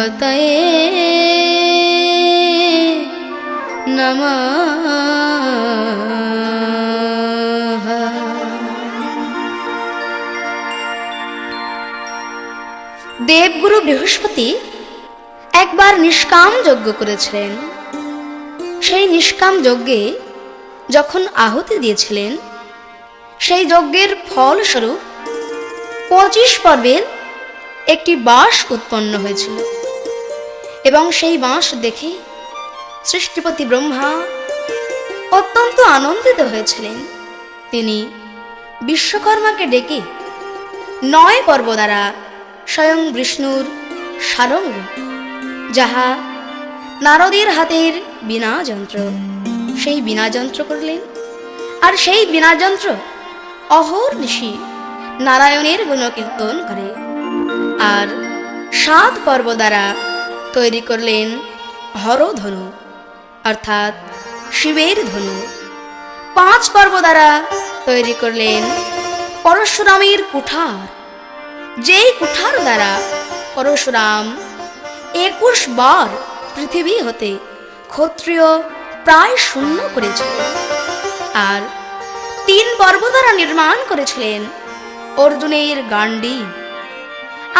পতয়ে নমঃ। দেবগুরু বৃহস্পতি একবার নিষ্কাম যজ্ঞ করেছিলেন। সেই নিষ্কাম যজ্ঞে যখন আহুতি দিয়েছিলেন, সেই যজ্ঞের ফলস্বরূপ 25 পর্বের একটি বাঁশ উৎপন্ন হয়েছিল এবং সেই বাঁশ দেখে সৃষ্টিপতি ব্রহ্মা অত্যন্ত আনন্দিত হয়েছিলেন। তিনি বিশ্বকর্মাকে ডেকে 9 পর্ব দ্বারা স্বয়ং বিষ্ণুর সারঙ্গ, যাহা নারদের হাতের বীণা যন্ত্র, সেই বীণা যন্ত্র করলেন। আর সেই বীণা যন্ত্র অহর্নিশি নারায়ণের গুণকীর্তন করে। আর 7 পর্ব দ্বারা তৈরি করলেন হরধনু, অর্থাৎ শিবের ধনু। 5 পর্ব দ্বারা তৈরি করলেন পরশুরামের কুঠার, যেই কুঠার দ্বারা পরশুরাম 21 বার পৃথিবী হতে ক্ষত্রিয় প্রায় শূন্য করেছিলেন। আর 3 পর্ব দ্বারা নির্মাণ করেছিলেন অর্জুনের গান্ডীব।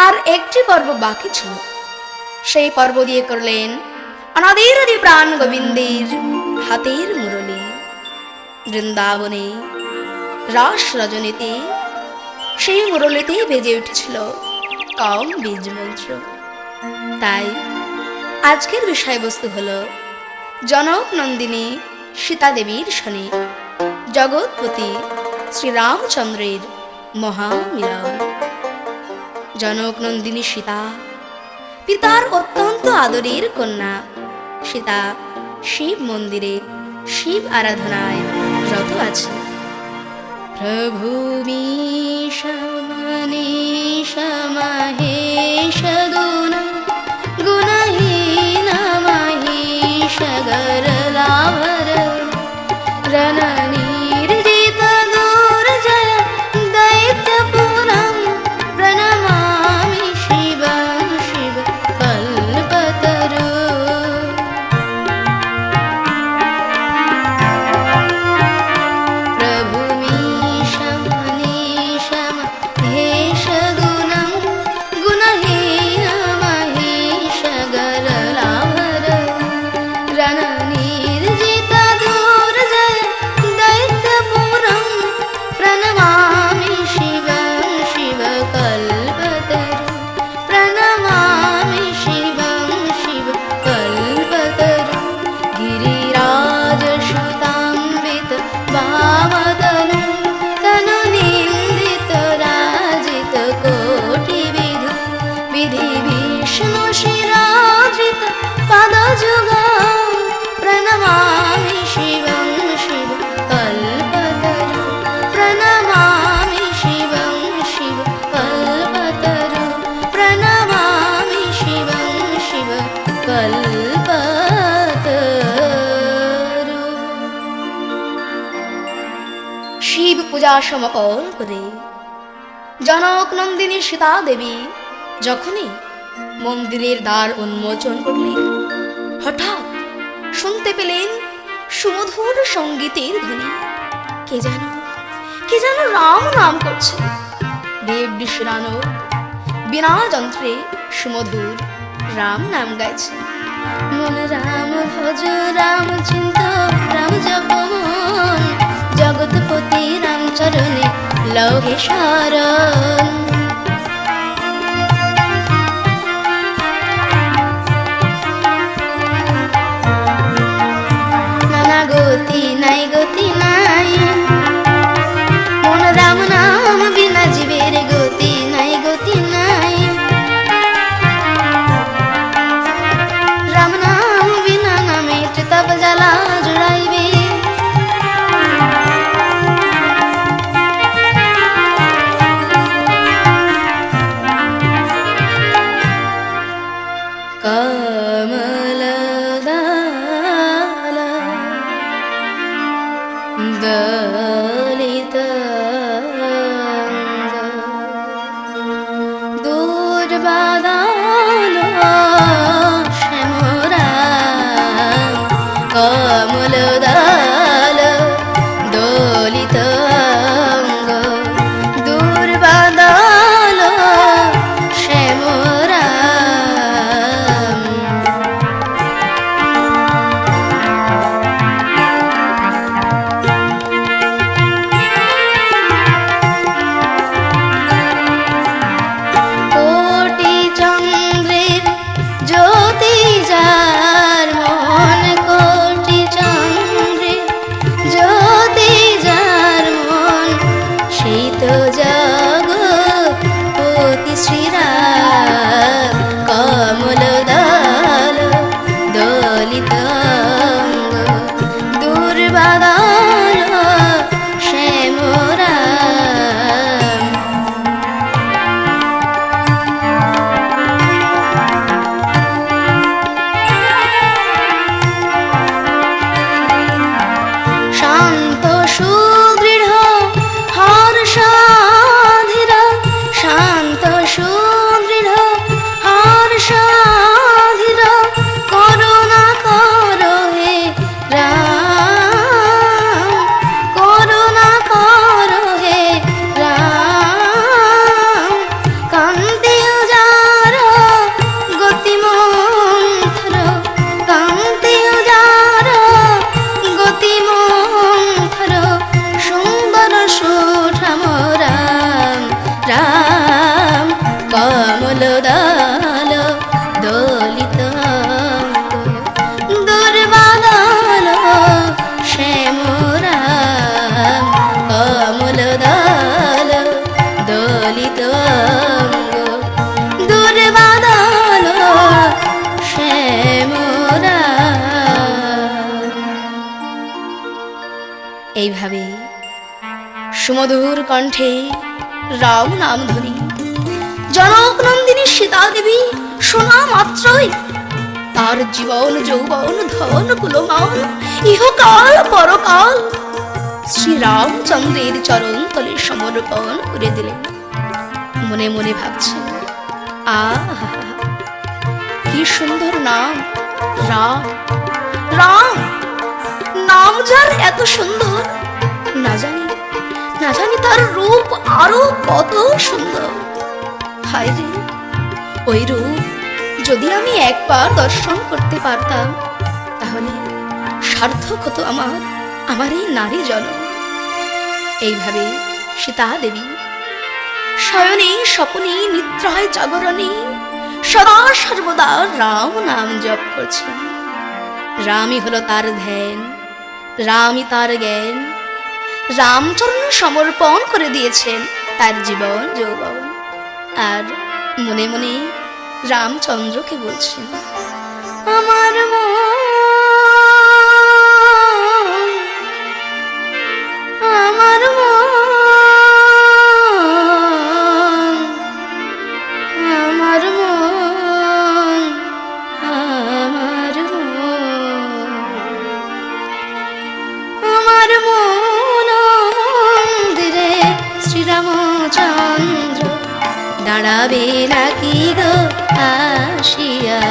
আর একটি পর্ব বাকি ছিল, সেই পর্ব দিয়ে করলেন অনাদির আদি প্রাণ গোবিন্দের হাতের মুরলী। বৃন্দাবনে রাস রজনীতে সেই মুরলীতে বেজে উঠেছিল কাম বীজ মন্ত্র। তাই আজকের বিষয়বস্তু হল জনক নন্দিনী সীতা দেবীর শনি জগৎপতি শ্রীরামচন্দ্রের মহামিলন। জনক নন্দিনী সীতা পিতার অত্যন্ত আদরের কন্যা। সীতা শিব মন্দিরে শিব আরাধনায় রত আছে। প্রভু মীশ মনীষ মহেশ গুণহীন মহিষ গরলাভর রণনির্জিত দুর্জয় দৈত্যপুরম প্রণমামি শিবং শিব কল্পতরু। প্রভু মীশ মনীষ মহেশ গুণহীন মহিষ গরলাভর রণনির্জিত দুর্জয় দৈত্যপুরম প্রণমামি শিবং শিব কল্পতরু। প্রণমামি শিবং শিব কল্পতরু। গিরিরাজ সুতাম্বিত বামতনু তনু নিন্দিত রাজিত কোটি বিধু বিধি বিষ্ণু শিরাজিত পদ যুগম প্রণমামি শিবং শিব কল্পতরু। প্রণমামি শিবং শিব কল্পতরু। প্রণমামি শিবং শিব কল্পতরু। শিব পূজা সমাপন করে জনক নন্দিনী সীতা দেবী যখনই মন্দিরের দ্বার উন্মোচন করলেন, হঠাৎ শুনতে পেলেন সুমধুর সঙ্গীতের ধ্বনি। কে যেন রাম নাম করছে। দেব ঋষিরানো বিনা যন্ত্রে সুমধুর রাম নাম গাইছে। মন রাম ভজ রাম চিন্ত রাম জপ মন, জগৎপতি রাম চরণে লৌহে শরণ। নানা গতি নাই গতি নাই, মন রাম নাম বিনা জীবের গতি নাই গতি নাই। রাম নাম বিনা নামে তব জ্বালা জুড়াইবে। দল দলিত অঙ্গ দুর্বাদল শ্যামরাম। কোটি চন্দ্রের জ্যোতি যার মন, কোটি চন্দ্রের জ্যোতি যার মন, সেই তো জগৎপতি শ্রীরাম। কমল দল দলিত অঙ্গ দুর্বাদল শ্যামরাম। শান্ত সুদৃঢ় হর্ষাধীর, শান্ত সুদৃঢ় হর্ষাধীর, করুণা কর হে রাম, করুণা কর হে রাম। কান্তি উজার গতিমন্থর, কান্তি উজার গতিমন্থর, সুন্দর সুঠাম রাম রাম। কমল দল দলিত অঙ্গ দুর্বাদল শ্যামরাম। কমল দল দলিত অঙ্গ দুর্বাদল শ্যামরাম। এইভাবে সুমধুর কণ্ঠে রাম নাম ধ্বনি জনক নন্দিনী সীতা দেবী শোনা মাত্রই তার জীবন যৌবন ধন কুলমান ইহকাল পরকাল শ্রীরামচন্দ্রের চরণ তলে সমর্পণ করে দিলেন। মনে মনে ভাবছেন, আহা কি সুন্দর নাম রাম। রাম নাম যার এত সুন্দর, না জানি তার রূপ আরো কত সুন্দর। হায় রে, ওই রূপ যদি আমি একবার দর্শন করতে পারতাম, তাহলে সার্থক হতো আমার এই নারী জনম। এইভাবে সীতা দেবী শয়নে স্বপনে নিদ্রায় জাগরণে সদা সর্বদা রাম নাম জপ করছেন। রামই হলো তার ধ্যান, রামই তার জ্ঞান। রামচরণ সমর্পণ করে দিয়েছেন তার জীবন যৌবন। আর মনে মনে রামচন্দ্রকে বলছেন, আমার মন, আমার মন, আমার মন, আমার মন, আমার মন মন্দিরে শ্রীরামচন্দ্র দাঁড়াবে নাকি গো আসিয়া।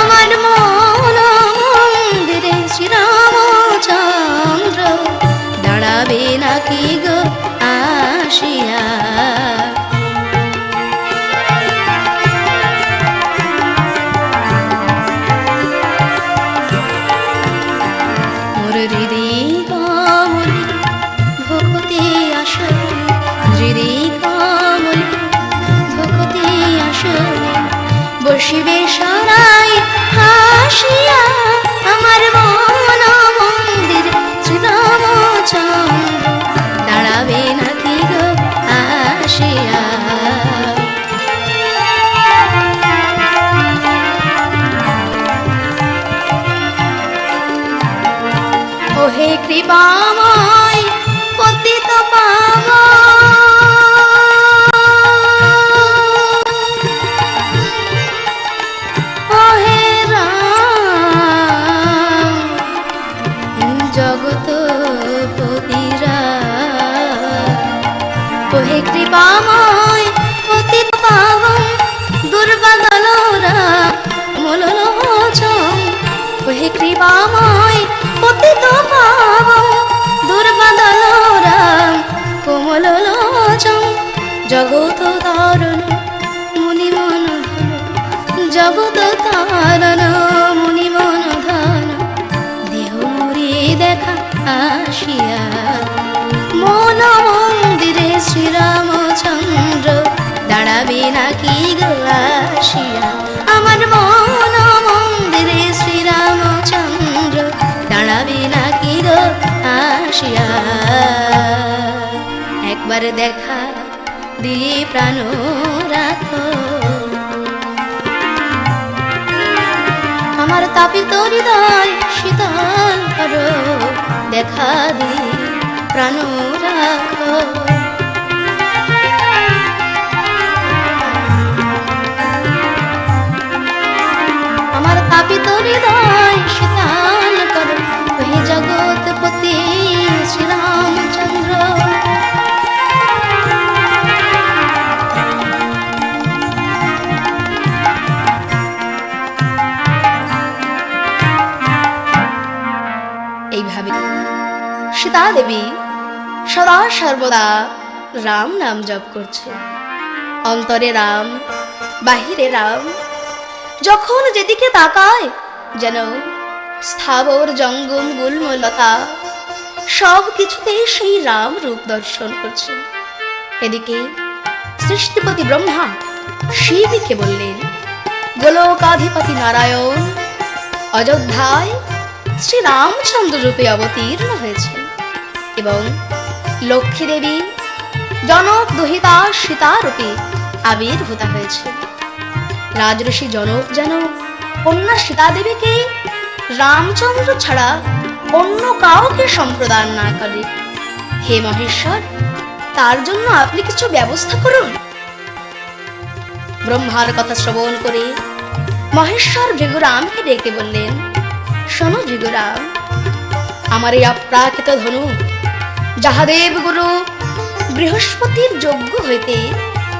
আমার মন মন্দিরে শ্রীরামচন্দ্র দাঁড়াবে নাকি গো আসিয়া। বসিবে সরাই হাসিয়া, আমার মন মন্দির শ্রীরামচন্দ্র দাঁড়াবে নাকি গো আসিয়া। ওহে কৃপাময় পতিত পাবন, ওহে রাম জগৎপতি রাম, ওহে কৃপা কৃপাময় পতিত পাবন দুর্বাদলরা মূললোচন। হে কৃপাময় পতিত পাবন দুর্বাদলরা কোমললোচন। জগত তারণ মুনি মন ধন, জগত তারণ মুনি মন ধন। দেহ মোরে দেখা আসিয়া মন মন্দিরে শ্রীরামচন্দ্র দাঁড়াবে নাকি গো আসিয়া। আমার মন মন্দিরে শ্রীরামচন্দ্র দাঁড়াবে নাকি গো আসিয়া। একবার দেখা দিয়ে প্রাণ রাখো, আমার তাপিত হৃদয় শীতল করো। দেখা দিয়ে প্রাণ রাখো। আমার তাপিত হৃদয় শীতল করো। হে জগৎপতি শ্রীরামচন্দ্র। এইভাবে সীতা দেবী সদা সর্বদা রাম নাম জপ করছে। অন্তরে রাম, বাহিরে রাম। যখন যেদিকে তাকায় যেন স্থাবর জঙ্গম গুল্মলতা সব কিছুতে সেই রাম রূপ দর্শন করছে। এদিকে সৃষ্টিপতি ব্রহ্মা শিবকে বললেন, গোলকাধিপতি নারায়ণ অযোধ্যায় শ্রী রামচন্দ্র রূপে অবতীর্ণ হয়েছেন এবং লক্ষ্মী দেবী জনক দুহিতা সীতা রূপে আবির্ভূতা হয়েছে। রাজর্ষি জনক যেন কন্যা সীতা দেবীকে রামচন্দ্র ছাড়া অন্য কাউকে সম্প্রদান না করে। হে মহেশ্বর, তার জন্য আপনি কিছু ব্যবস্থা করুন। ব্রহ্মার কথা শ্রবণ করে মহেশ্বর ভৃগুরামকে ডেকে বললেন, শোনো ভৃগুরাম, আমার এই অপ্রাকৃত ধনু যাহা দেবগুরু বৃহস্পতির যজ্ঞ হইতে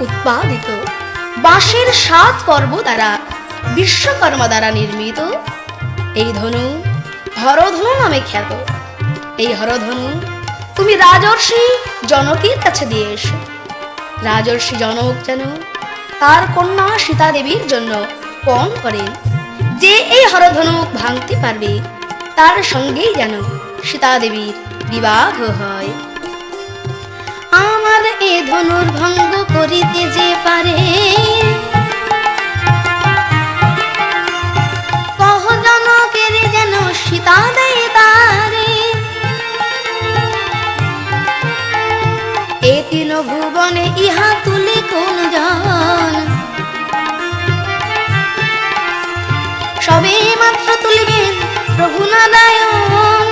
উৎপাদিত বাঁশের 7 পর্ব দ্বারা বিশ্বকর্মা দ্বারা নির্মিত, এই ধনু হরধনু নামে খ্যাত। এই হরধনু তুমি রাজর্ষি জনকের কাছে দিয়ে এসো। রাজর্ষি জনক যেন তার কন্যা সীতা দেবীর জন্য পণ করেন। যে এই হরধনু ভাঙতে পারবে তার সঙ্গেই যেন সীতা দেবীর বিবাহ হয়। আমার এ ধনুর ভঙ্গ করিতে যে পারে, কহ জনকের যেন সীতা দেয় তারে। এ 3 ভুবনে ইহা তুলে কোন জন, সবে মাত্র তুলিবেন প্রভু নারায়ণ।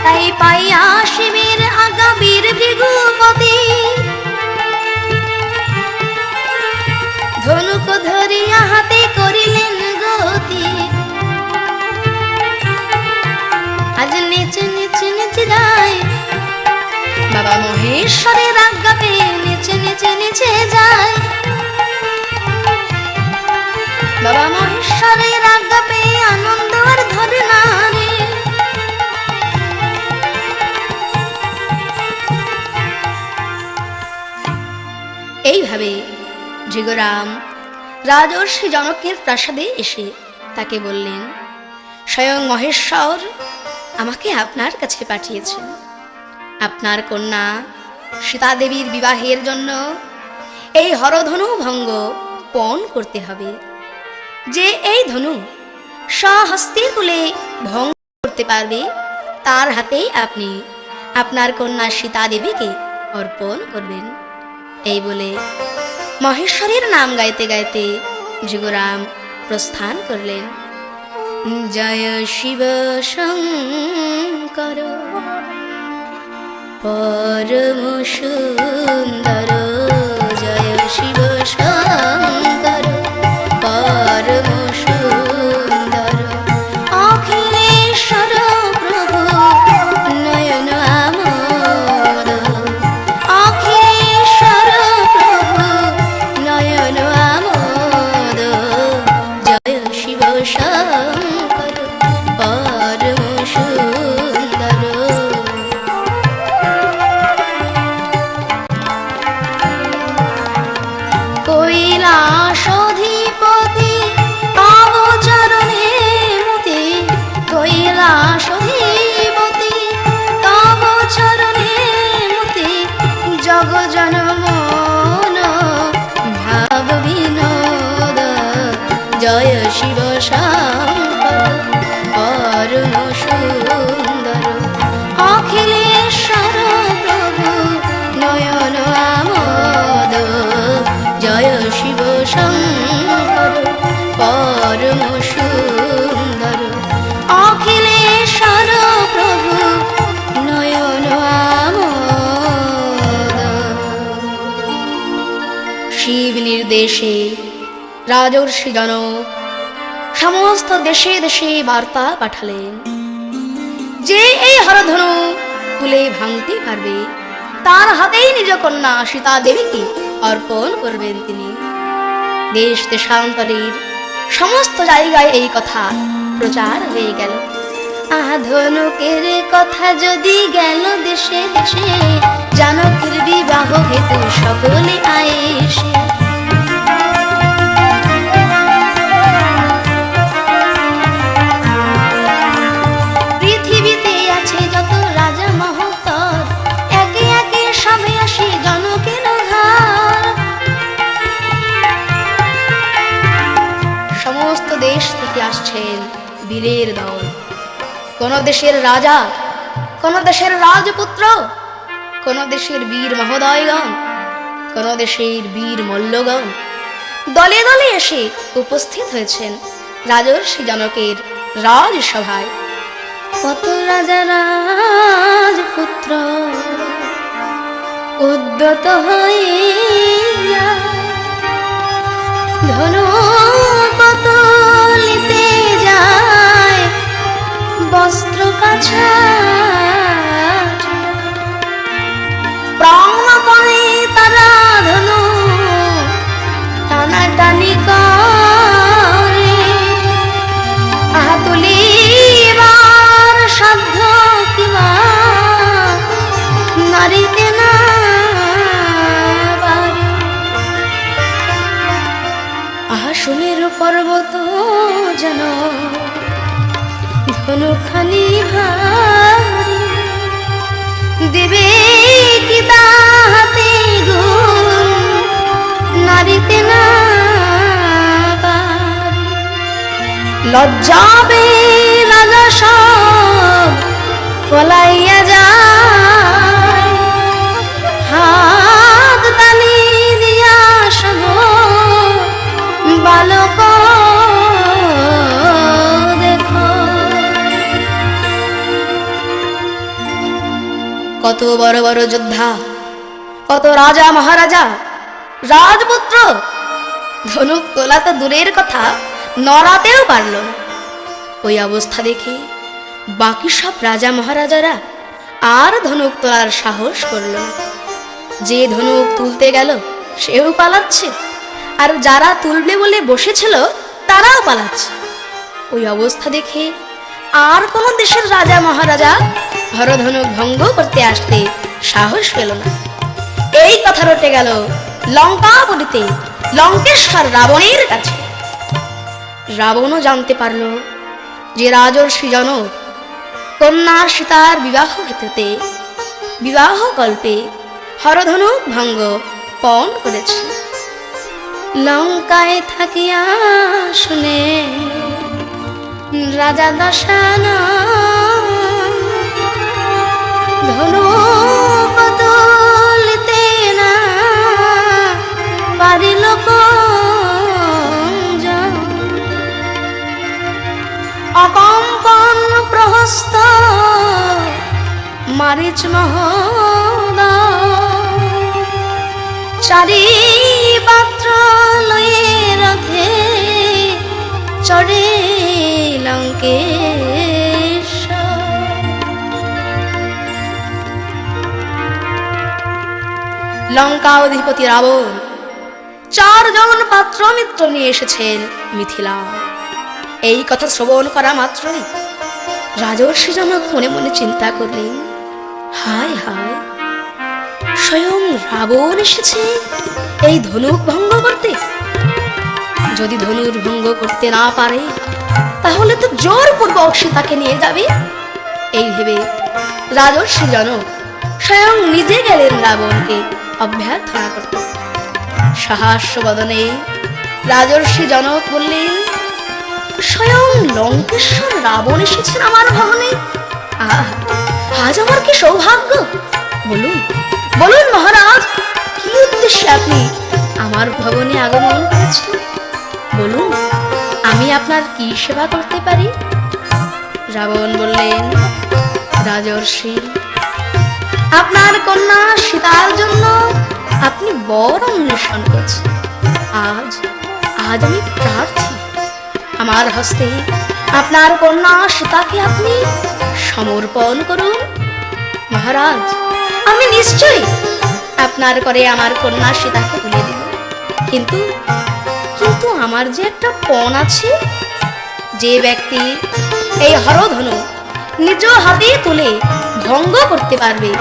তাই পাইয়া শিবের আজ্ঞা বীর ভৃগুপতি, ধনুক ধরিয়া হাতে করিলেন গতি। আজ নেচে নেচে নেচে যায় বাবা মহেশ্বরের আজ্ঞা পেয়ে, নেচে নেচে নেচে যায় বাবা মহেশ্বরের আজ্ঞা পেয়ে। আনন্দ আর ধরে না রে। এইভাবে ভৃগুরাম রাজর্ষি জনকের প্রাসাদে এসে তাকে বললেন, স্বয়ং মহেশ্বর আমাকে আপনার কাছে পাঠিয়েছেন। আপনার কন্যা সীতা দেবীর বিবাহের জন্য এই হরধনু ভঙ্গ পণ করতে হবে। যে এই ধনু স্বহস্তে তুলে ভঙ্গ করতে পারবে তার হাতেই আপনি আপনার কন্যা সীতা দেবীকে অর্পণ করবেন। এই বলে মহেশ্বরের নাম গাইতে গাইতে ভৃগুরাম প্রস্থান করলেন। জয় শিব শঙ্কর পরম সুন্দর, জয় শিব শঙ্কর পরম সুন্দর, অখিলেশ্বর প্রভু নয়ন আমোদ। মগ জনমন ভাব বিনোদ জয় শিব শঙ্কর পরম সুন্দর অখিলেশ্বর প্রভু নয়ন আমোদ জয় শিব শঙ্কর পরম সুন্দর অখিলেশ্বর প্রভু নয়ন আমোদ। শিব নির্দেশে রাজর্ষি জনক সমস্ত দেশে দেশে বার্তা পাঠালেন যে এই হরধনু তুলে ভাঙতে পারবে তার হাতেই নিজ কন্যা সীতা দেবীকে অর্পণ করবেন তিনি। দেশ দেশান্তরের সমস্ত জায়গায় এই কথা প্রচার হয়ে গেল। ধনুকের কথা যদি গেল দেশে দেশে জানকীর বিবাহ হেতু সকলে আয়েসে। পৃথিবীতে আছে যত রাজা মহোত্তর একে একে সবে আসে জনকের ঘর। সমস্ত দেশ থেকে আসছেন বীরের দল, কোন দেশের রাজা, কোন দেশের রাজপুত্র, কোন দেশের বীর মহোদয়গণ, কোন দেশের বীর মল্লগণ দলে দলে এসে উপস্থিত হয়েছেন রাজর্ষি জনকের রাজসভায়। কত রাজা রাজপুত্র উদ্যত হইয়া ধনু পতলিতে যায় বস্ত্র কাছা প্রাণপণে তারা ধনু টানাটানি করে। তুলিবার সাধ্য কিবা নারীতে না পারে। সুমেরু পর্বত যেন ধনুখানি ভারী দেবে কি তাহাতে গুণ নারীতে না পারে। লজ্জাবে রাজা সব পলাইয়া যায় হাত তালি দিয়া সব বালক দেখো। কত বড় বড় যোদ্ধা, কত রাজা মহারাজা রাজপুত্র ধনুক তোলা তো দূরের কথা নড়াতেও পারল না। ওই অবস্থা দেখে বাকি সব রাজা মহারাজারা আর ধনুক তোলার সাহস করল না। যে ধনুক তুলতে গেল সেও পালাচ্ছে, আর যারা তুলবে বলে বসেছিল তারাও পালাচ্ছে। ওই অবস্থা দেখে আর কোন দেশের রাজা মহারাজা হরধনুক ভঙ্গ করতে আসতে সাহস পেল না। এই কথা রটে গেল লঙ্কাপুরীতে লঙ্কেশ্বর রাবণের কাছে। রাবণও জানতে পারল যে রাজর্ষি জনক কন্যা সীতার বিবাহ হেতুতে বিবাহ কল্পে হরধনুক ভঙ্গ পণ করেছে। লঙ্কায় থাকিয়া শুনে রাজা দশানন ধনুক তুলিতে না পারিল কোনজন। অকম্পন প্রহস্ত মারিচ মহোদয় চারি পাত্র লয়ে রথে চড়ে লঙ্কেশ্বর। লঙ্কা অধিপতি রাবণ 4 জন পাত্র মিত্র নিয়ে এসেছেন মিথিলা। এই কথা শ্রবণ করা মাত্রই রাজর্ষি জনক মনে মনে চিন্তা করলেন, হায় হায়, স্বয়ং রাবণ এসেছে এই ধনুক ভঙ্গ করতে। যদি ধনুর ভঙ্গ করতে না পারে তাহলে তো জোরপূর্বক সীতাকে নিয়ে যাবে। এই ভেবে রাজর্ষি জনক স্বয়ং নিজে গেলেন রাবণকে অভ্যর্থনা করত। সহাস্য বদনে রাজর্ষি জনক বললেন, স্বয়ং লঙ্কেশ্বর রাবণ এসেছেন আমার ভবনে। আজ আমার কি সৌভাগ্য! বলুন বলুন মহারাজ, কি উদ্দেশ্যে আপনি আমার ভবনে আগমন করেছেন? বলুন, আমি আপনার কি সেবা করতে পারি? রাবণ বললেন, রাজর্ষি, আপনার কন্যা সীতার জন্য আপনি বর অন্বেষণ করছেন। আজ আজ আমি প্রার্থী, আমার হস্তে আপনার কন্যা সীতাকে আপনি সমর্পণ করুন। মহারাজ, আমি নিশ্চয়ই আপনার করে আমার কন্যা সীতাকে তুলে দিব, কিন্তু কিন্তু আমার যে একটা পণ আছে। যে ব্যক্তি এই হরধনু নিজ হাতে তুলে ভঙ্গ করতে পারবে,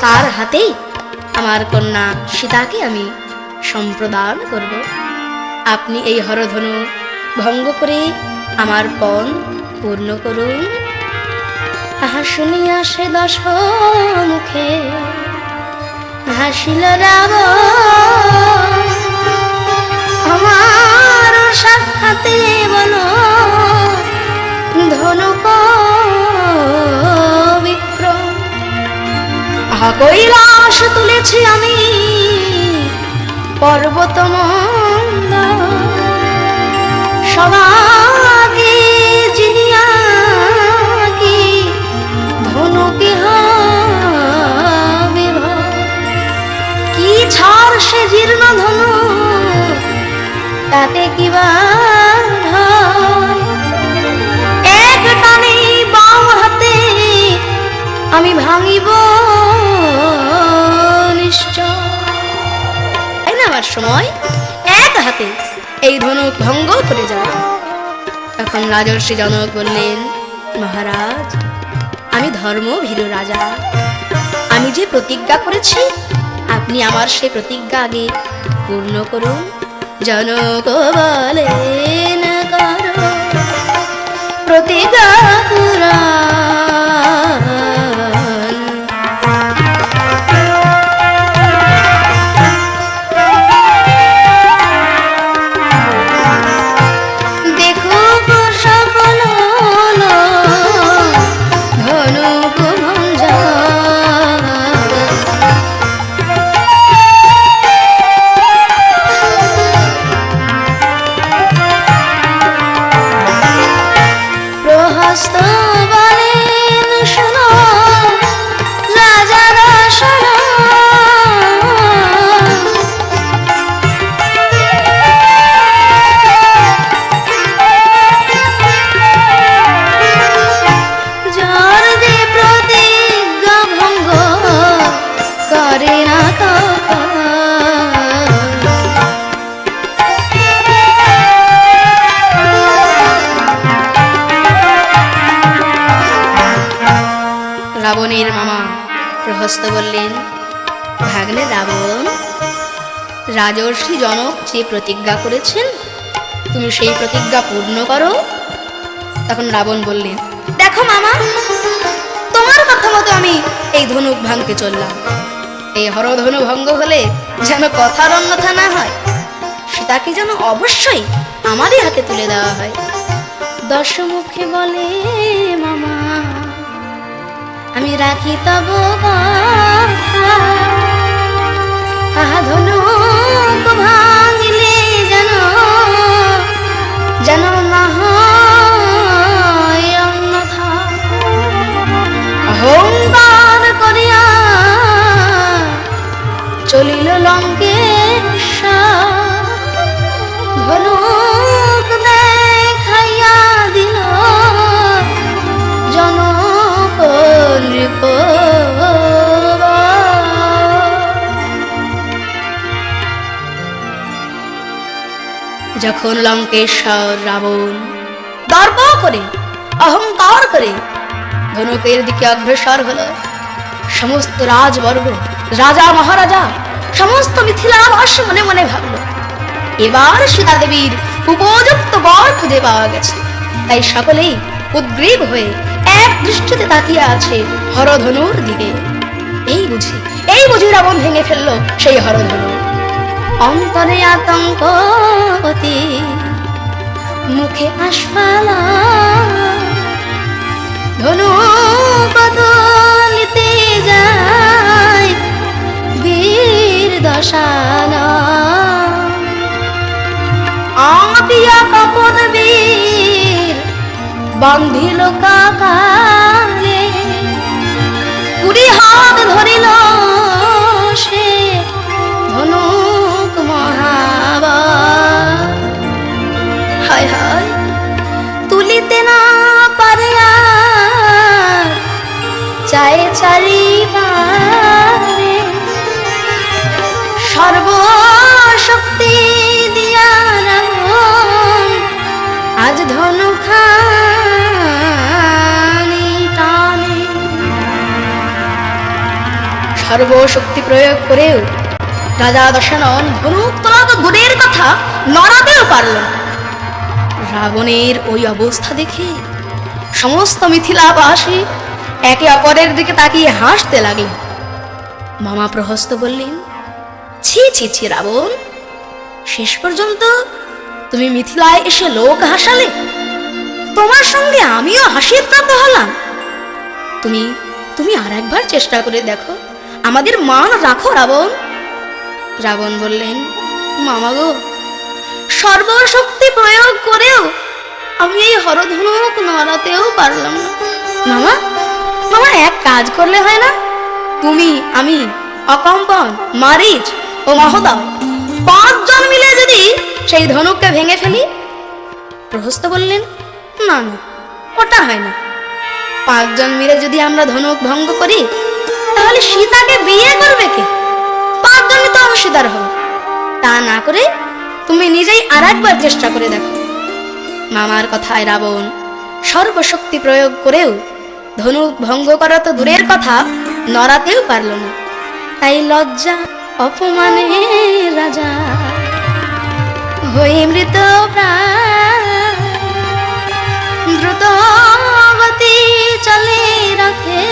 তার হাতেই আমার কন্যা সীতাকে আমি সম্প্রদান করব। আপনি এই হরধনু ভঙ্গ করে আমার পণ পূর্ণ করুন। তাহা শুনিয়া সে দশ মুখে হাসিল রাবণ, আমার সাক্ষাতে বলো ধনুক বিক্রম। কৈলাস তুলেছি আমি পর্বত মন্দর, সবাগে জিনিয়া কি ধনুকে হবে ভয়। কি ছাড় সে জীর্ণ ধনু, তাতে কি বা ভয়। এক টানে বাম হাতে আমি ভাঙিব নিশ্চয়। তাই না, আমার সময় এক হাতে এই ধনুক ভঙ্গ করে যাবে। তখন রাজর্ষি জনক বললেন, মহারাজ, আমি ধর্মভীরু রাজা, আমি যে প্রতিজ্ঞা করেছি আপনি আমার সে প্রতিজ্ঞা আগে পূর্ণ করুন। জনক বলেন, করো প্রতিজ্ঞা পুরাণ। রাবণের মামা প্রহস্ত বললেন, ভাগ্নে রাবণ, রাজর্ষি জনক যে প্রতিজ্ঞা করেছেন তুমি সেই প্রতিজ্ঞা পূর্ণ করো। তখন রাবণ বললেন, দেখো মামা, তোমার কথা মতো আমি এই ধনুক ভাঙতে চললাম। এই হরধনু ভঙ্গ হলে যেন কথার অন্যথা না হয়, সীতাকে যেন অবশ্যই আমারই হাতে তুলে দেওয়া হয়। দশমুখে বলে, মামা, আমি রাখি তব কথা, ধনুক ভাঙিলে যেন যেন না হয় অন্যথা। অহংকার করিয়া চলিল লঙ্কেশ্বর, ধনুক দেখাইয়া দিল জনক নৃপ। যখন লঙ্কেশ্বর রাবণ দর্প করে অহংকার করে ধনুকের দিকে অগ্রসর হলো, সমস্ত রাজবর্গ, রাজা মহারাজা, সমস্ত মিথিলাবাসী মনে মনে ভাবল, এবার সীতা দেবীর উপযুক্ত বর খুঁজে পাওয়া গেছে। তাই সকলেই উদ্গ্রীব হয়ে এক দৃষ্টিতে তাকিয়ে আছে হরধনুর দিকে। এই বুঝি রাবণ ভেঙে ফেললো সেই হরধনু। অন্তরে আতঙ্ক অতি, মুখে আস্ফালা, ধনু বদলিতে যায় বীর দশানা। আপিয়া কপট বীর বান্ধিল কাকালে, কুড়ি হাত ধরিল সে ধনুক মহাবল। হায় হায় তুলিতে না পারে আর চায় চারিবারে, সর্বশক্তি দিয়া রাবণ আজ ধনুখানি টানে। সর্বশক্তি প্রয়োগ করেও রাজা দশানন ধনুক তোলা তো দূরের কথা, নড়াতেও পারল না। রাবণের ওই অবস্থা দেখে সমস্ত মিথিলাবাসী একে অপরের দিকে তাকিয়ে হাসতে লাগলেন। মামা প্রহস্ত বললেন, ছি ছি ছি রাবণ, শেষ পর্যন্ত তুমি মিথিলায় এসে লোক হাসালে, তোমার সঙ্গে আমিও হাসির প্রাপ্ত হলাম। তুমি আর একবার চেষ্টা করে দেখো, আমাদের মান রাখো রাবণ। রাবণ বললেন, মামা গো, সর্বশক্তি প্রয়োগ করেও আমি এই হরধনুক নড়াতেও পারলাম না। মামা মামা এক কাজ করলে হয় না? তুমি, আমি, অকম্পন, মারিচ ও মহোদয় 5 জন মিলে যদি সেই ধনুককে ভেঙে ফেলি। প্রহস্ত বললেন, না না, ওটা হয় না। 5 জন মিলে যদি আমরা ধনুক ভঙ্গ করি, তাহলে সীতাকে বিয়ে করবে কে? 5 জনই তো অংশীদার হবে। তা না করে তুমি নিজেই আর একবার চেষ্টা করে দেখো। মামার কথায় রাবণ সর্বশক্তি প্রয়োগ করেও ধনুক ভঙ্গ করা তো দূরের কথা, নড়াতেও পারল না। তাই লজ্জা অপমানে রাজা হয়ে মৃত প্রায়, দ্রুত গতি চলে রাখে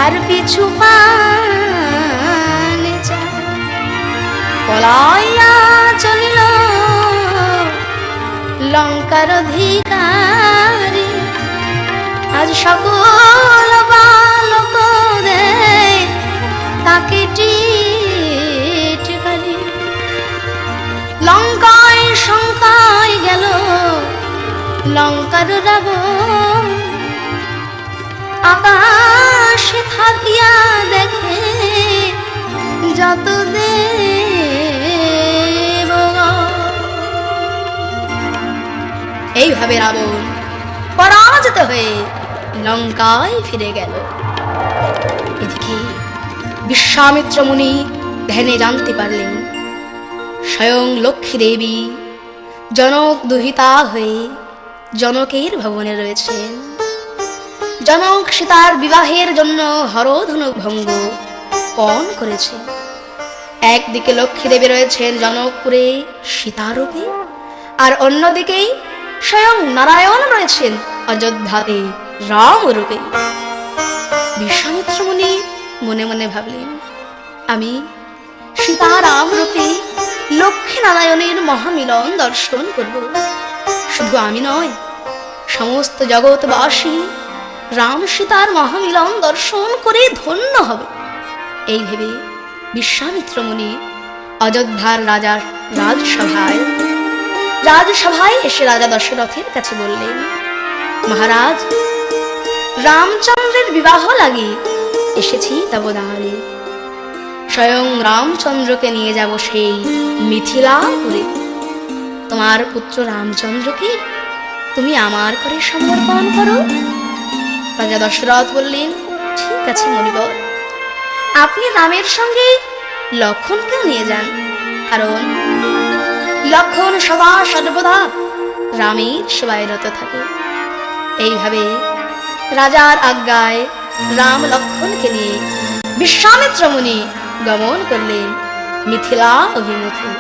আর পিছু পানে যায়। পলাইয়া চলিল লঙ্কার অধিকারী, আজ সকল বালক দেয় তাকে টিটকারি। লঙ্কায় শঙ্কায় গেল লঙ্কার রাবণ, আকাশে থাকিয়া দেখে যত দেবগণ। এইভাবে রাবণ পরাজিত হয়ে লঙ্কায় ফিরে গেল। এদিকে বিশ্বামিত্র মুনি ধ্যানে জানতে পারলেন স্বয়ং লক্ষ্মী দেবী জনক দুহিতা হয়ে জনকের ভবনে রয়েছেন। জনক সীতার বিবাহের জন্য হরধনুক ভঙ্গ পণ করেছে। একদিকে লক্ষ্মী দেবী রয়েছেন জনকপুরে সীতারূপে, আর অন্যদিকে স্বয়ং নারায়ণ রয়েছেন অযোধ্যাতে রামরূপে। বিশ্বামিত্র মুনি মনে মনে ভাবলেন, আমি সীতারাম রূপে লক্ষ্মী নারায়ণের মহামিলন দর্শন করব। শুধু আমি নয়, সমস্ত জগৎবাসী রাম সীতার মহামিলন দর্শন করে ধন্য হবে। এই ভেবে বিশ্বামিত্র মুনি অযোধ্যার রাজার রাজসভায় এসে রাজা দশরথের কাছে বললেন, মহারাজ, রামচন্দ্রের বিবাহ লাগি এসেছি তব দাঁড়ে। স্বয়ং রামচন্দ্রকে নিয়ে যাব সেই মিথিলাপুরে। তোমার পুত্র রামচন্দ্রকে তুমি আমার করে সমর্পণ করো। রাজা দশরথ বললেন, ঠিক আছে মনিবর, আপনি রামের সঙ্গে লক্ষণকেও নিয়ে যান, কারণ লক্ষণ সদা সর্বদা রামের সেবায় রত থাকে। এইভাবে রাজার আজ্ঞায় রাম লক্ষণকে নিয়ে বিশ্বামিত্র মুনি গমন করলেন মিথিলা অভিমুখে।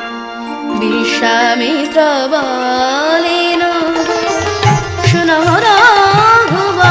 বিশ্বামিত্র বলেন, শুনো রঘুবর,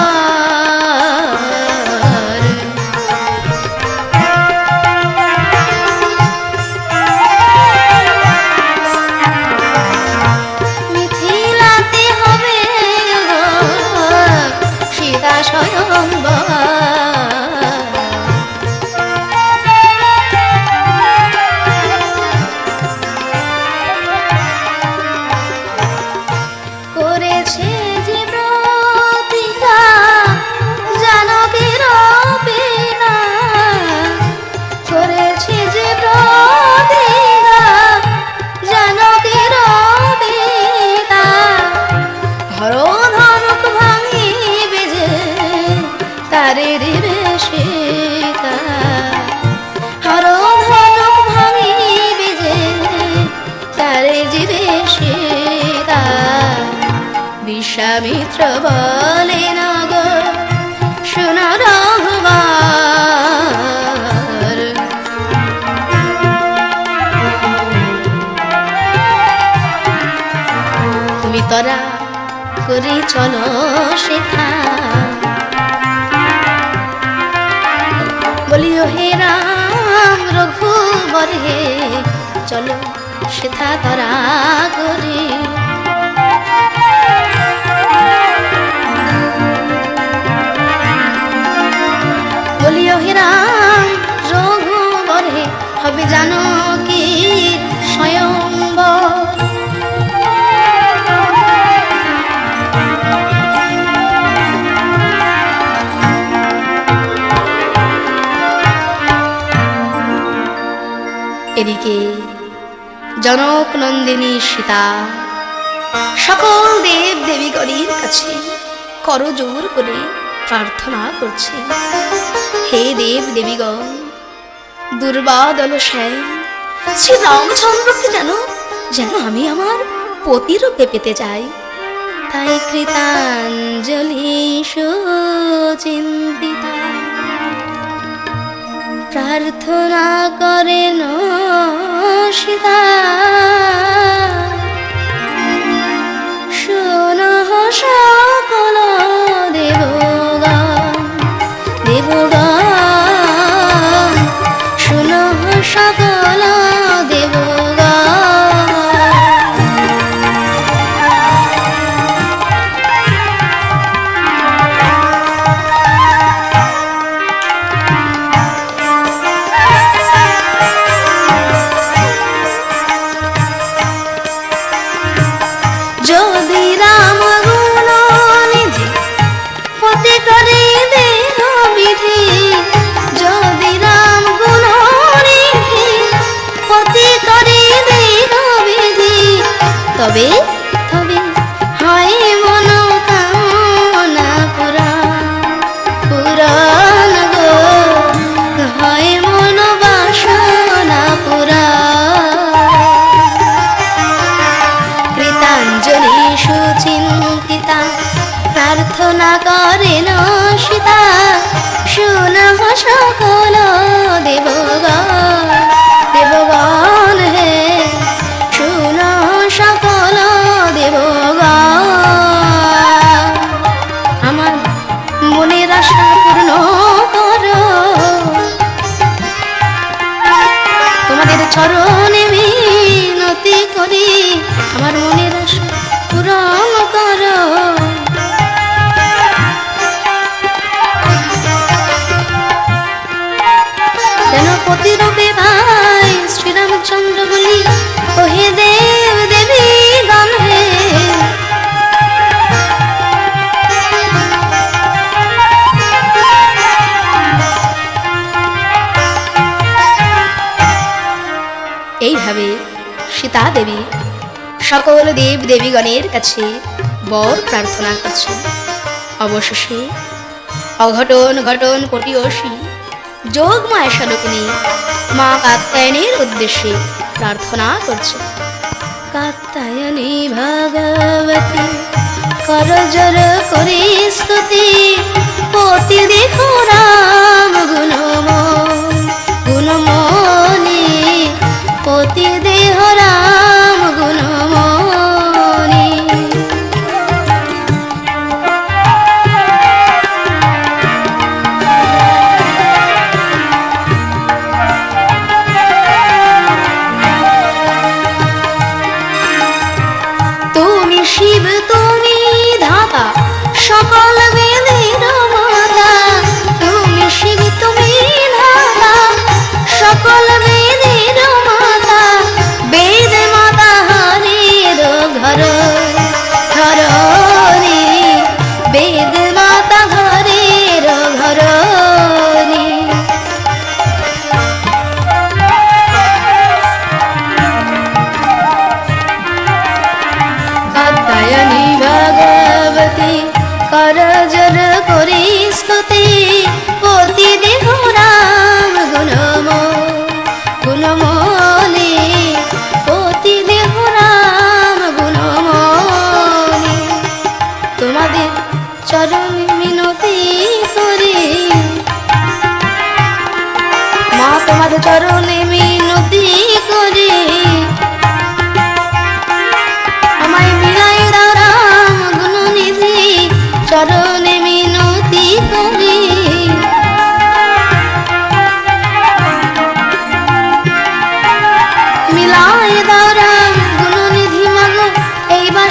বিশ্বামিত্র বলেন গো শোনো রঘুবর, তুমি তরা করে চলো শেখা, বলিও হে রাম রঘুবর হে চলো সেথা তরা করে। বলিও হে রাম রঘুবর হে হবে জানকীর স্বয়ংবর, এদিকে জনক নন্দিনী সীতা সকল দেব দেবীগণের কাছে করজোড় করে প্রার্থনা করছে, হে দেব দেবীগণ, দুর্বাদল সেন শ্রী রামচন্দ্রকে যেন আমি আমার পতিরূপে পেতে চাই, তাই কৃতাঞ্জলি সুচিন্তিতা প্রার্থনা করেন সীতা, শোনো সকল দেবগণ, দেবগণ শোনো সকল দেবগণ। যদি রাম গুণ নিজে পতি করে দেহ বিধি, যদি রাম গুণ নিজে পতি করে দেহ বিধি, তবে তবে হয় মনোকামনা পুরাণ গো, হয় মনোবাসনা পুরাণ। কৃতাঞ্জলি সুচিন্তিতা প্রার্থনা করেন সীতা, শোনো সকল দেবগণ, দেবগণ হে শোনো সকল দেবগণ, আমার মনের আশা পূর্ণ করো, তোমাদের চরণে মিনতি করি আমার মনের আশা পূরণ করো। যেন পতিরূপে ভাই শ্রীরামচন্দ্র বলি, ও হে দেব দেবী গণ হে, এইভাবে সীতা দেবী সকল দেব দেবীগণের কাছে বর প্রার্থনা করছেন। অবশেষে অঘটন ঘটন পটিয়সী যোগমায়া শালকিনী মা কাত্যায়নীর উদ্দেশ্যে প্রার্থনা করছে, কাত্যায়নী ভগবতী করজর করে স্তুতি, পতি দেখো রাম গুণমণি, পতি দেহ রাম গুণমণি। তুমি শিব তুমি ধাতা সকল বেদের মাতা, তুমি শিব তুমি ধাতা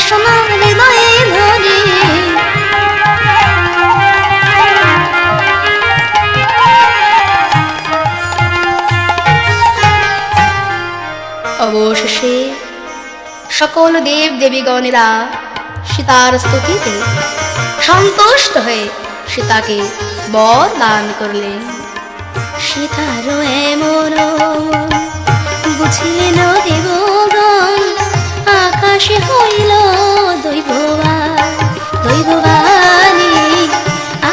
মনোবাসনা হৃদয়ে ধরে অবশেষে সকল দেব দেবীগণেরা সীতার স্তুতিতে সন্তুষ্ট হয়ে সীতাকে বর দান করলেন। সীতার এমন বুঝিলেন দেবগণ, আকাশে হইল দৈববাণী,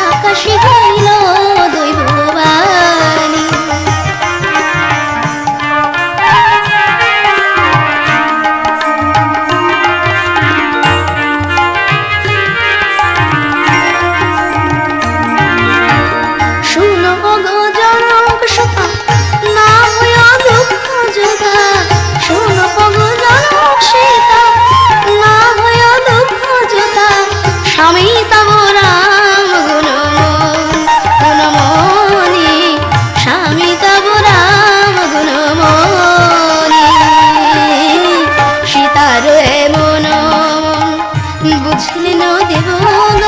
আকাশে হইল দৈববাণী। স্বামী তব রাম গুণমণি, স্বামী তব রাম গুণমণি। সীতার এমন বুঝলেন দেবগণ,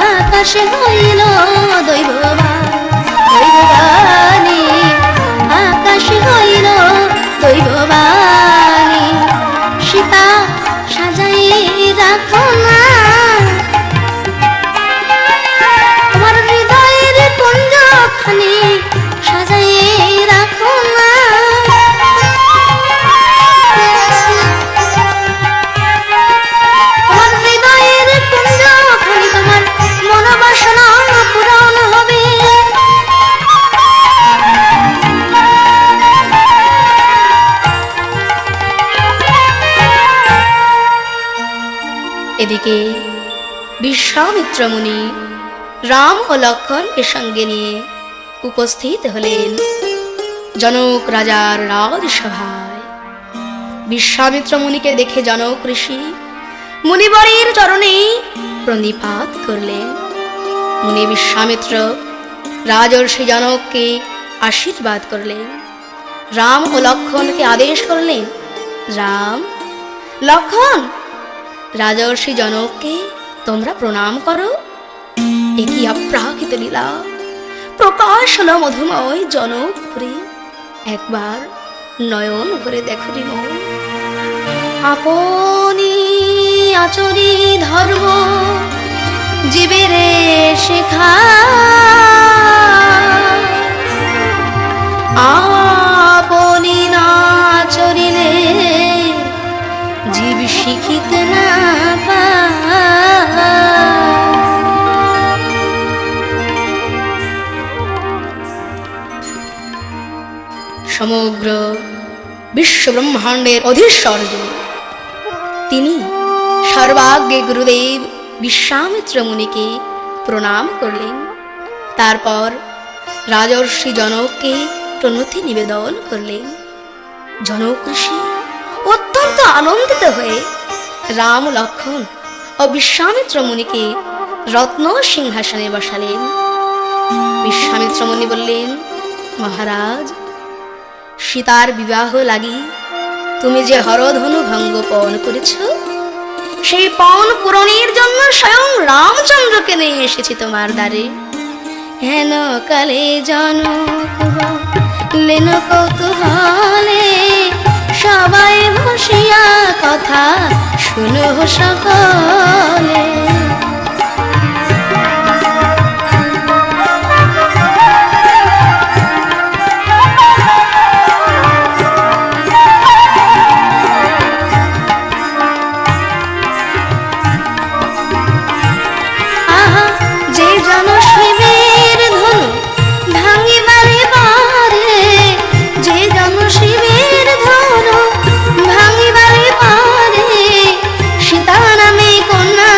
আকাশে হইল দৈববাণী, আকাশে হইল দৈববাণী। সীতা সাজাই রাখো না তোমার হৃদয়ের কুঞ্জখানি, সাজাই রাখো না। তোমার হৃদয়ের কুঞ্জখানি, তোমার মনোবাসনা পূরণ হবে। এদিকে বিশ্বামিত্র মুনি রাম ও লক্ষ্মণকে সঙ্গে নিয়ে উপস্থিত হলেন জনক রাজার রাজসভায়। বিশ্বামিত্র মুনিকে দেখে জনক ঋষি মুনিবরের চরণে প্রণিপাত করলেন। মুনি বিশ্বামিত্র রাজর্ষি জনককে আশীর্বাদ করলেন। রাম ও লক্ষ্মণকে আদেশ করলেন, রাম, লক্ষ্মণ, রাজর্ষি জনককে তোমরা প্রণাম করো। একই অপ্রাকৃত লীলা প্রকাশ হল মধুময় জনকপুরে। একবার নয়ন ভরে দেখো রে মন, আপনি আচরি ধর্ম জীবেরে শেখা, আপনি না চরিলে জীব শিখিতে না সমগ্র বিশ্ব ব্রহ্মাণ্ডের অধীশ্বর্য তিনি সর্বাগ্রে গুরুদেব বিশ্বামিত্র মুনিকে প্রণাম করলেন। তারপর রাজর্ষি জনককে প্রণতি নিবেদন করলেন। জনক ঋষি অত্যন্ত আনন্দিত হয়ে রাম, লক্ষ্মণ ও বিশ্বামিত্র মুনিকে রত্ন সিংহাসনে বসালেন। বিশ্বামিত্র মুনি বললেন, মহারাজ, সীতার বিবাহ লাগি তুমি যে হরধনু ভঙ্গ পণ করেছ, সেই পণ পূরণের জন্য স্বয়ং রামচন্দ্রকে নিয়ে এসেছি তোমার দ্বারে। হেন কালে জনক লেন কৌতূহলে, সবাই বসিয়া কথা শুনো সকলে। সীতা নামে কন্যা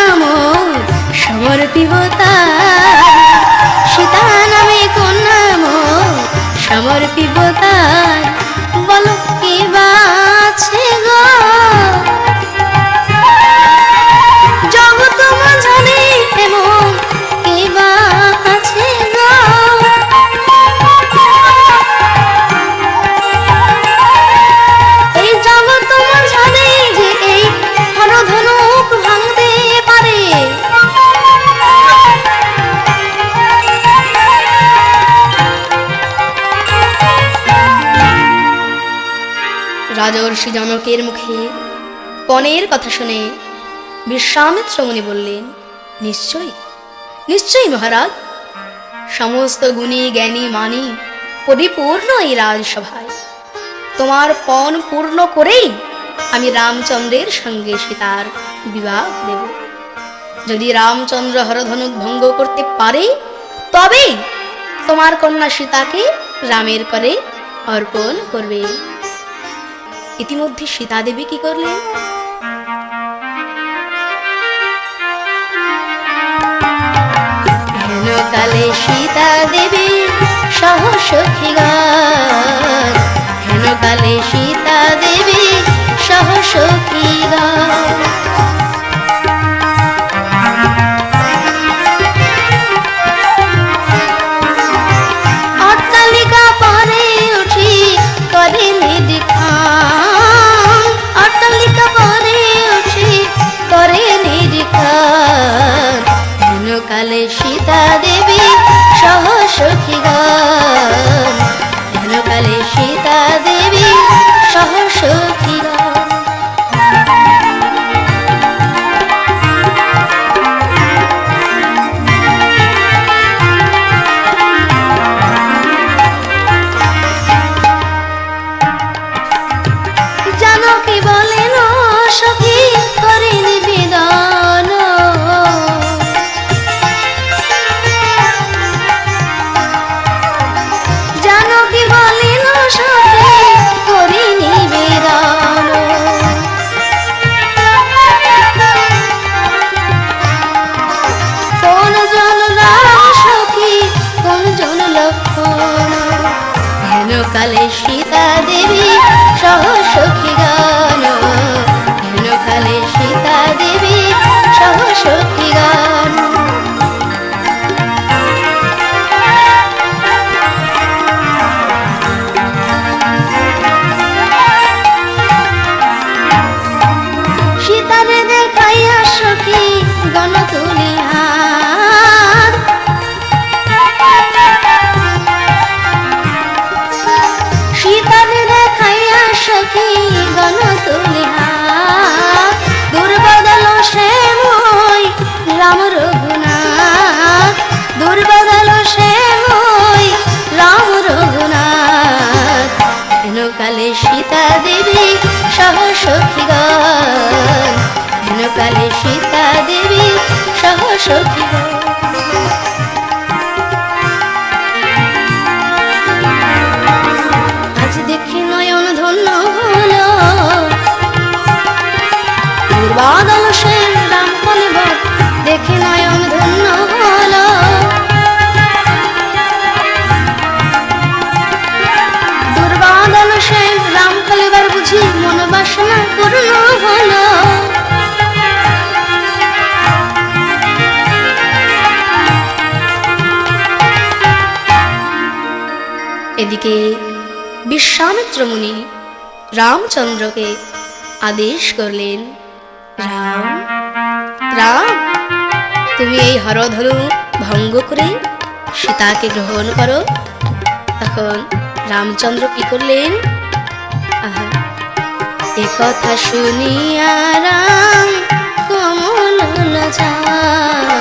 রাজর্ষি জনকের মুখে পণের কথা শুনে বিশ্বামিত্র মুনি বললেন, নিশ্চয়ই নিশ্চয়ই মহারাজ, সমস্ত গুণী জ্ঞানী মানি পরিপূর্ণ এই রাজসভায় তোমার পণ পূর্ণ করেই আমি রামচন্দ্রের সঙ্গে সীতার বিবাহ দেব। যদি রামচন্দ্র হরধনুক ভঙ্গ করতে পারে তবেই তোমার কন্যা সীতাকে রামের করে অর্পণ করবে। ইতিমধ্যে সীতা দেবী কি করলেন? হেনকালে সীতা দেবী সহ সখীগণ, হেনকালে সীতা দেবী সহ সখীগণ, অট্টালিকা পরে উঠি করে নিরীক্ষণ, অট্টালিকা পরে উঠি করে নিরীক্ষণ, হেনকালে সীতা দেবী সহ সখীগণ, হেনকালে সীতা দেবী সহ সখীগণ। জানকী বলেন সখী করে নিবেদন, জানকী বলেন সখী করে নিবেদন, কোন জন রাম সখী কোন জন লক্ষ্মণ, হেনকালে সীতা দেবী সহ সখীগণ, হেনকালে সীতা দেবী সহ সখীগণ। সীতারে দেখাইয়া সখী গণ তুলিয়া, সীতারে দেখাইয়া সখী গণ তুলিয়া, দুর্বদল সে মই রাম রঘুনাথ, দুর্বদল সে মই রাম রঘুনাথ, হেনকালে সীতা দেবী সহ সখীগণ, হেনকালে সীতা দেবী সহ সখীগণ। আজ দেখি নয়ন ধন্য হলো, দুর্বাদল সে রাম কলিবর দেখি নয়ন ধন্য হলো, দুর্বাদল সে রাম কলিবার বুঝি মন বাসনা পূর্ণ হলো। এদিকে বিশ্বামিত্র মুনি রামচন্দ্রকে আদেশ করলেন, রাম রাম, তুমি এই হরধনু ভঙ্গ করে সীতাকে গ্রহণ করো। তখন রামচন্দ্র কি করলেন? এ কথা শুনিয়া রাম কমল লজ্জান,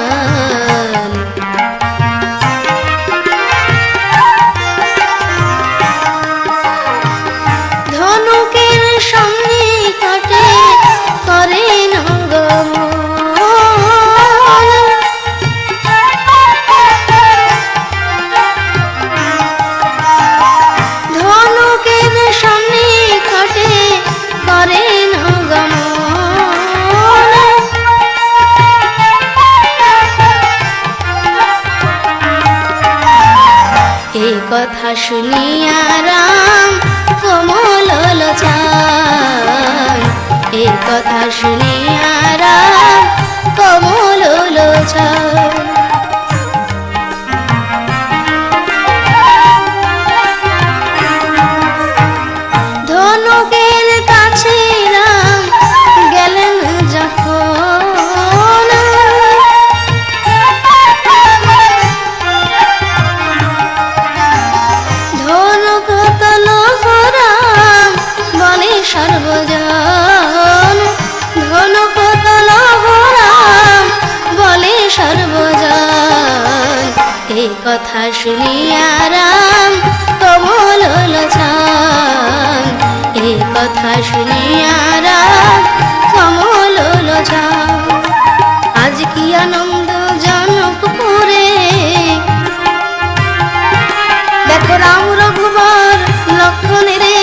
ধনুকের সন্নিকটে করেন গমন, ধনুকের সন্নিকটে করেন গমন, এই কথা শুনিয়া রাম কমল লোচন, এই কথা শুনিয়া রাম কমল লোচন। ধনুকের কাছে রাম গেলেন যখন, ধনুক তল রাম বলে কথা শুনিয়া রাম কমল লোচন, এ কথা শুনিয়া রাম কমল লোচন। আজ কি আনন্দ জনকপুরে, দেখো রাম রঘুবর লক্ষণ রে,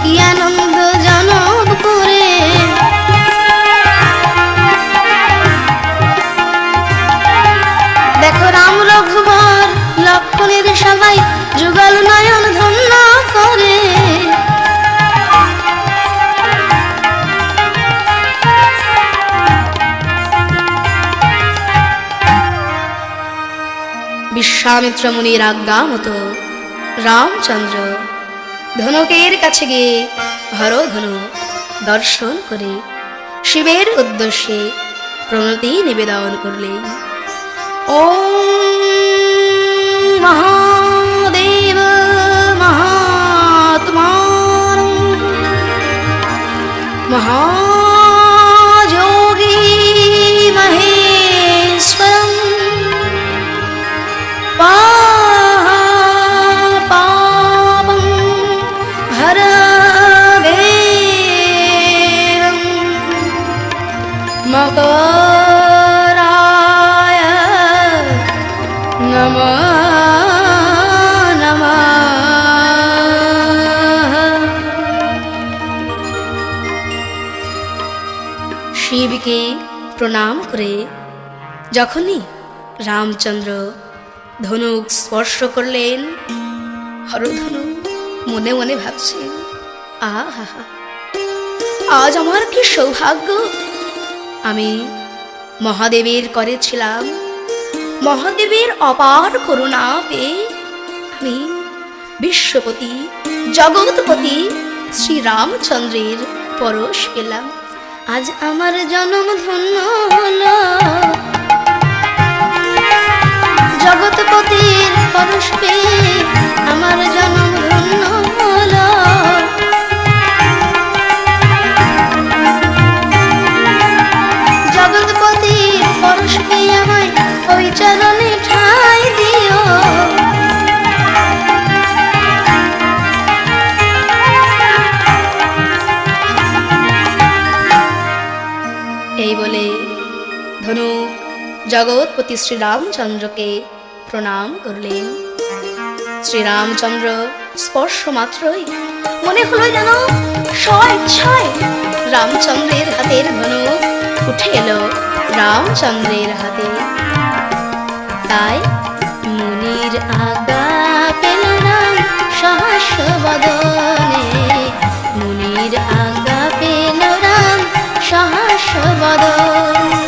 কি আনন্দ জনকপুরে। দেখো রাম রঘুবর লক্ষণের সবাই যুগল নয়ন ধন্য করে। বিশ্বামিত্র মুনির আজ্ঞা মতো রামচন্দ্র ধনুকের কাছে গিয়ে হরধনু দর্শন করে শিবের উদ্দেশ্যে প্রণতি নিবেদন করলেন। ওম মহাদেব মহাত্মান মহাযোগী মহেশ্বরম পাপম হরদেবম মকরায় নমঃ নমঃ। শিবকে প্রণাম করে যখনই রামচন্দ্র ধনুক স্পর্শ করলেন, হরধনু মনে মনে ভাবছেন, আহা আজ আমার কি সৌভাগ্য, আমি মহাদেবের করেছিলাম, মহাদেবের অপার করুণা পেয়ে আমি বিশ্বপতি জগৎপতি শ্রী রামচন্দ্রের পরশ পেলাম। আজ আমার জন্ম ধন্য হলো, জগৎপতির পরশ পেয়ে আমার জন্ম ধন্য হলো। জগৎপতির পরশ পেয়ে আমায় ওই চরণে ঠাঁই দিও। এই বলে ধনু জগৎপতি শ্রীরামচন্দ্রকে প্রণাম করলেন। শ্রীরামচন্দ্র স্পর্শ মাত্রই মনে হলো যেন স্বেচ্ছায় রামচন্দ্রের হাতের ধনুক উঠে এলো রামচন্দ্রের হাতে। তাই মুনির আজ্ঞা পেল রাম সহস্র বদনে, মুনির আজ্ঞা পেল রাম সহস্র বদনে।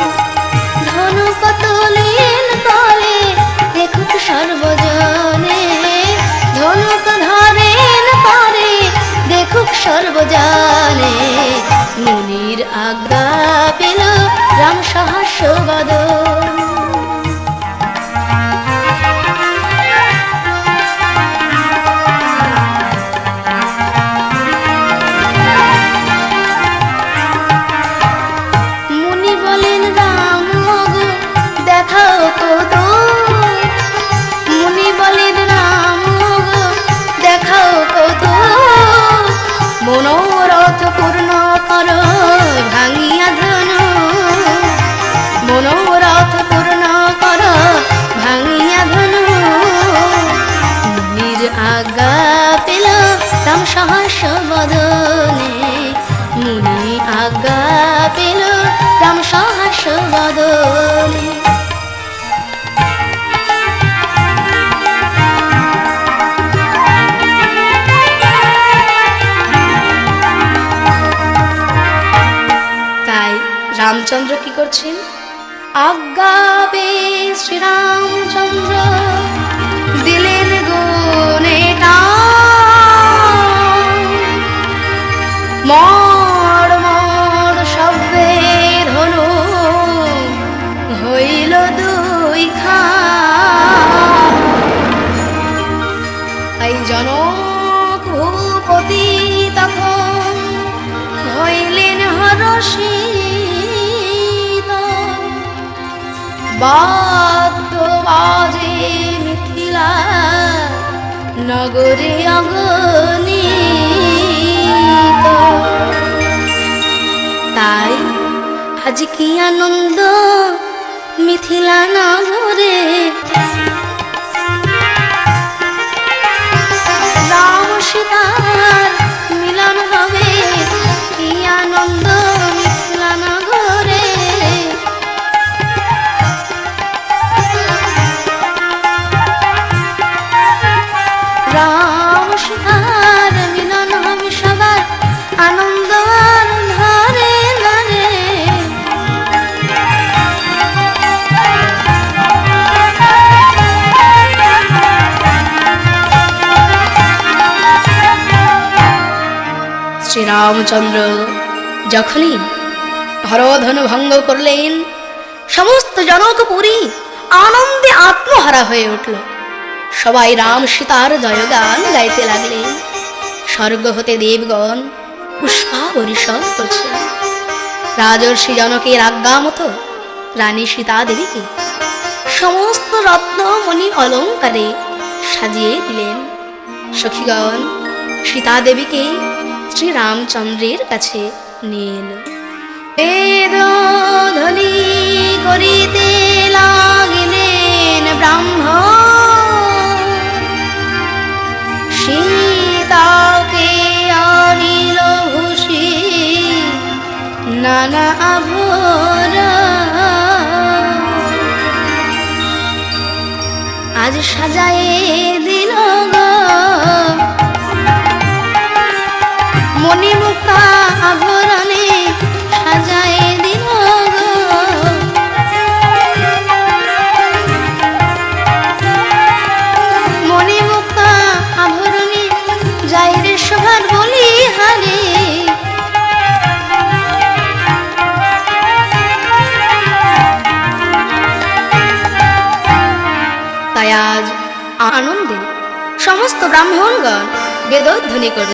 ধনুক তুলিল তলে দেখুক সর্বজনে, ধনুক ধরেন পরে দেখুক সর্বজনে। মুনির আজ্ঞা পেল রাম সহস্র বদন। মুনি বলেন রাম গো দেখাও কৌতুক, মুনি বলেন রাম গো দেখাও কৌতুক। মনোরথ পূর্ণ কর ভাঙিয়া ধনু, মনোরথ পূর্ণ কর ভাঙিয়া ধনু। মুনির আজ্ঞা পেল রাম সহস্র বদনে, মুনি আজ্ঞা পেল রাম সহস্র বদনে। তাই রামচন্দ্র কি করছেন, আজ্ঞা পেয়ে শ্রীরামচন্দ্র দিলেন গুণে মর মর শব্দে ধনু হইল দুই খান। তাই জনক ভূপতি তখন হইলেন হরষিত। বাদ্য বাজে মিথিল মিথিলা নগরে অগণিত। তাই আজ কি আনন্দ মিথিলা নগরে, রাম সীতার মিলন হবে, কি আনন্দ মিথিলা নগরে। রাম সীতার মিলন হবে সবার আনন্দ আর ধারে ধারে। শ্রীরামচন্দ্র যখনই হরধনু ভঙ্গ করলেন, সমস্ত জনকপুরী আনন্দে আত্মহারা হয়ে উঠল। সবাই রাম সীতার জয়গান গাইতে লাগলেন। স্বর্গ হতে দেবগণ পুষ্পা বর্ষণ করছে। রাজর্ষি জনকের আজ্ঞা মতো রানী সীতা দেবীকে সমস্ত রত্নমণি অলঙ্কারে সাজিয়ে দিলেন। সখীগণ সীতা দেবীকে শ্রীরামচন্দ্রের কাছে নিয়ে এলো। বেদধ্বনি করিতে লাগিলেন ব্রাহ্মণ, সীতাকে আনিল ভূষি নানা আভরণ। আজ সাজায়ে দিল গো মণিমুক্তা আভরণে, সাজায়ে দিল গো। মণিমুক্তা আভরণে যায় রে শোভার বলি হারে। তাই আজ আনন্দে সমস্ত ব্রাহ্মণগণ বেদধ্বনি করে